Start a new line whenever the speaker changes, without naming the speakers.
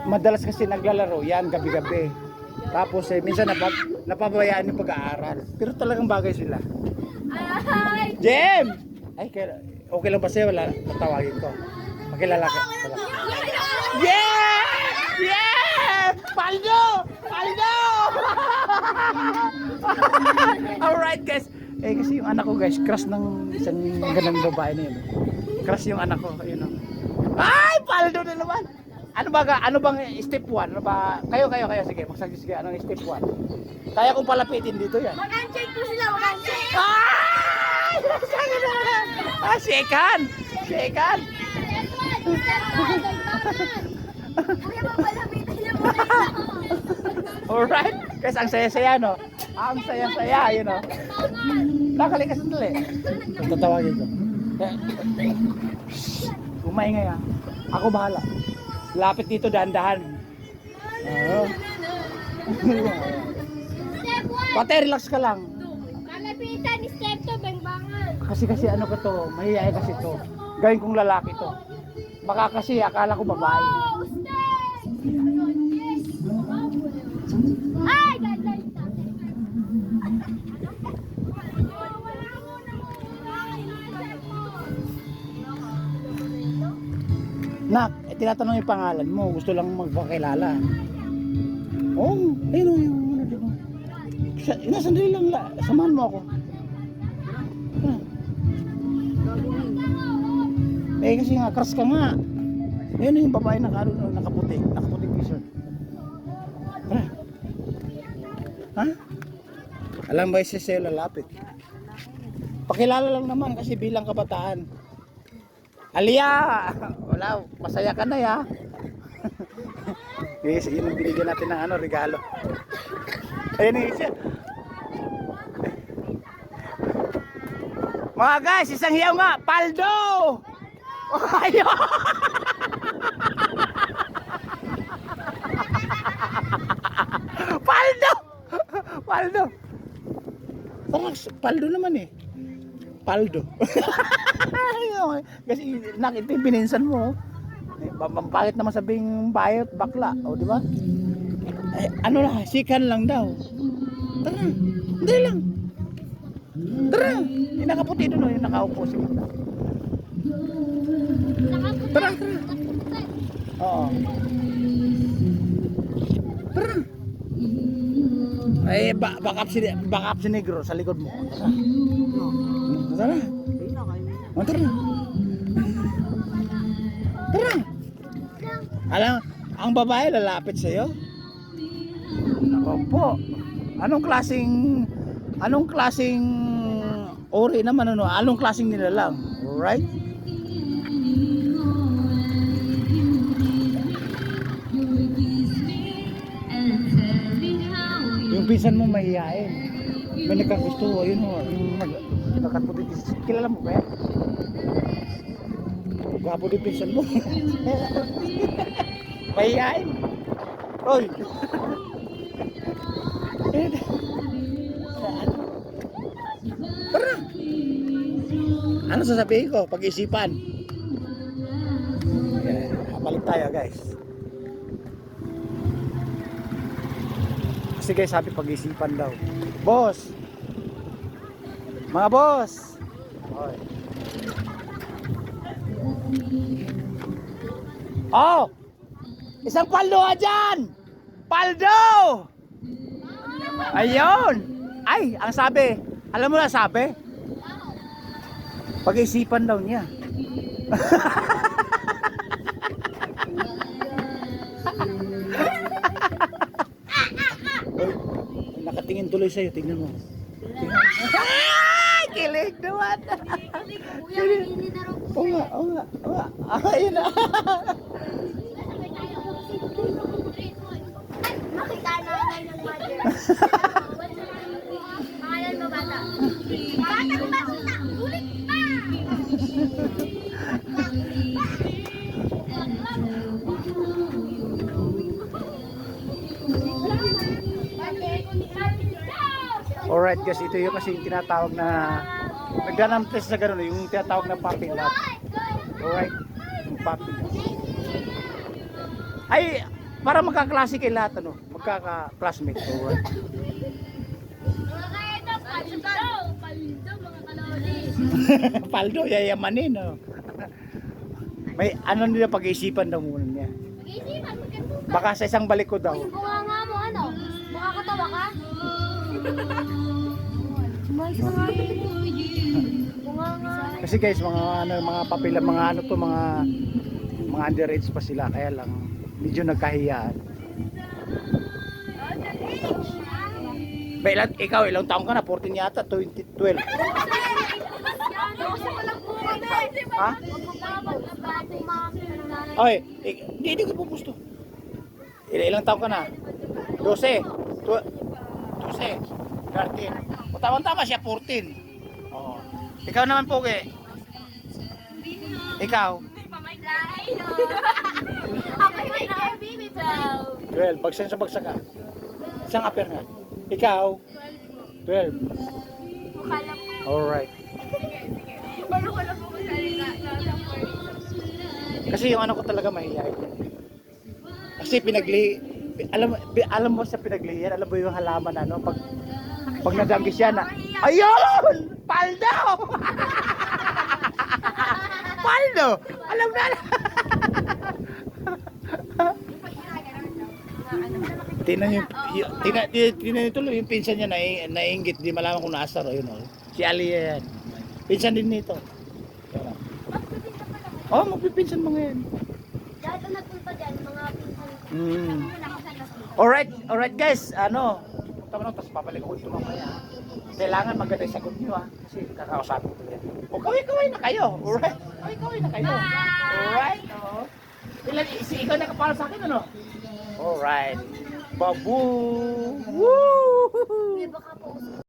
madalas kasi naglalaro yan gabi-gabi. Tapos minsan napabayaan yung pag-aaral. Pero talagang bagay sila. Jem! Ay, okay lang ba sa'yo? Wala, tatawagin ko. Makilala ka. Yeah! Yeah! Paldo! Paldo! Alright guys. Kasi yung anak ko guys, crush ng isang ganang babae na yun. Crush yung anak ko. Yun, ay! Paldo na naman! Ano bang step 1? Ano ba? Kayo. Sige, magsabi sige. Anong step 1? Kaya kong palapitin dito yan.
Mag-uncheck po sila, mag-uncheck.
Ay! Sige na! Shakehan! Shakehan! Alright. Guys, ang saya-saya, no? Ang saya-saya, yun, no? Nakali ka sandali. Tatawagin ko. Kumaingay, ha? Ako bahala. Lapit dito, dahan-dahan. Pate, relax ka lang.
Kalapitan ni step 2, bangbangan.
Kasi ano ko to, mahihayi kasi to. Gawin kong lalaki to. Baka kasi akala ko babae.
Ay, ganda.
Nak, tinatanong yung pangalan mo. Gusto lang magpakilala. Oh, ayun o, yung ano dito. Sandali lang, samahan mo ako. Kasi nga, crush ka nga. Ayun yung babae nakaputi t-shirt. Tara. Ha? Alam ba yung sa'yo lalapit? Pakilala lang naman kasi bilang kabataan. Alia! Wala, masaya ka na ya. Yes, yun ang binigyan natin ng regalo. Ayun yung isa. Mga guys, isang hiyaw nga, Paldo! Ayun! Paldo! Paldo! Parang Paldo naman eh. Paldo. Kasi ito yung pininsan mo. Pangit naman sabing bayot, bakla. O, di ba? Ano na, sikan lang daw. Tara, hindi lang. Tara, yung nakaputi doon, yung nakaupo siya. Tara. Oo. Tara. Ay, back up si Negro sa likod mo. Tara. Tara. Tara. Alam, ang babae lalapit sa'yo. Ako po. Anong klaseng ori naman ano? Anong klaseng nilalang? Alright? Yung pinsan mo mahihain. May nagkagusto, ayun o, yung nagkakaputi. Kilala mo ba yan? Gwapo din pinsan mo. Mahihain. Oy! Tara! Ano sasabihin ko? Pag-isipan. Balik tayo guys. Kasi guys, sabi pag-isipan daw. Boss! Mga boss! Oy. Oh! Isang paldo dyan! Paldo! Ayun! Ay, ang sabi. Alam mo na sabi? Pag-isipan daw niya. Nakatingin tuloy sa'yo, tingnan mo. Ay, kilig naman. Oo nga. Ayun na.
Makita na ng mother. Pangalan mo bata. Bata ko makita. Ulit pa.
Alright guys, ito yung kasi tinatawag na nagdanam test sa gano'n, yung tinatawag na puppy love. Alright, yung puppy love. Ay, Para magkaklase kayo lahat, ano? Magkaka-classmate. Alright.
Mga kaedok, paldo, mga kaloli.
Paldo, yayamanin, no? May ano nila pag-iisipan daw muna niya.
Mag-iisipan, magkatukan.
Baka sa isang balik ko daw.
Yung bunganga mo, ano? Makakatawa ka? Sumayos ka nga. Bunganga.
Kasi guys, mga papel, mga ano to, mga underage pa sila, kaya lang medyo nagkahiyaan. Ba, ilang taon ka na? 14 yata, 2012. Ha? Oy, hindi ko po gusto. Ilang taon ka na? 12. 12. 13. O tama siya, 14. Oo. Ikaw naman po, Ikaw? Well, bagsak sa bagsak ka. Isang upper nga. Ikaw? 12. Alright. Kasi yung ano ko talaga mahihayin. Kasi alam mo sa pinaglihan, alam mo yung halaman ano, pag nadanggis yan na, ayun! Paldo! Paldo! Alam na! Tingnan niyo tuloy yung pinsan niya naiinggit, di malaman kung naasar, ayun oh. Si Ali yan. Pinsan din nito. Oh, magpipinsan mga yan.
Dahil ito nagpunta dyan, mga pinsan.
Alright guys, ano, punta mo lang, tapos babalik ako ito mamaya. Kailangan maganda yung sagot nyo ha, kasi kakausapin ko yan. O kaway na kayo, alright? Kaway na kayo. Alright, oo. Ikaw na kapala sa akin, ano? Alright. Babu! Woo!
May baka po.